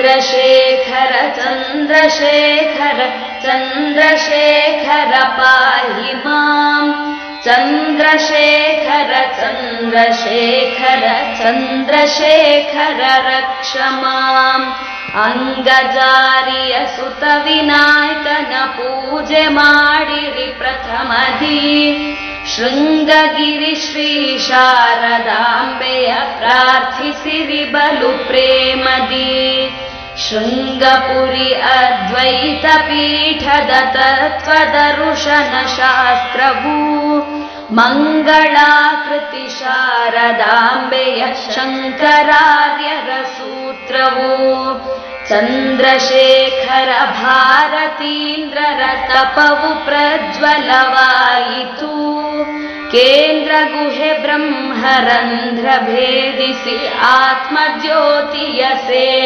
चन्द्रशेखर चन्द्रशेखर चन्द्रशेखर पाहि माम् चन्द्रशेखर चन्द्रशेखर चन्द्रशेखर रक्ष माम् अंगजारिय सुत विनायकन पूजे ಮಾಡಿರಿ ಪ್ರಥಮದಿ ಶೃಂಗಗಿರಿ ಶ್ರೀ ಶಾರದಾಂಬೆಯ ಪ್ರಾರ್ಥಿಸಿರಿ ಬಲು ಪ್ರೇಮದಿ ಶೃಂಗಪುರಿ ಅದ್ವೈತ ಪೀಠದ ತತ್ವದರುಶನ ಶಾಸ್ತ್ರವು ಮಂಗಳಾಕೃತಿ ಶಾರದಾಂಬೆಯ ಶಂಕರಾರ್ಯರ ಸೂತ್ರವು ಚಂದ್ರಶೇಖರ ಭಾರತೀಂದ್ರರ ತಪವು ಪ್ರಜ್ವಲವಾಯಿತು ಕೇಂದ್ರ ಗುಹೆ ಬ್ರಹ್ಮರಂಧ್ರ ಭೇದಿಸಿ ಆತ್ಮಜ್ಯೋತಿಯ ಸೇ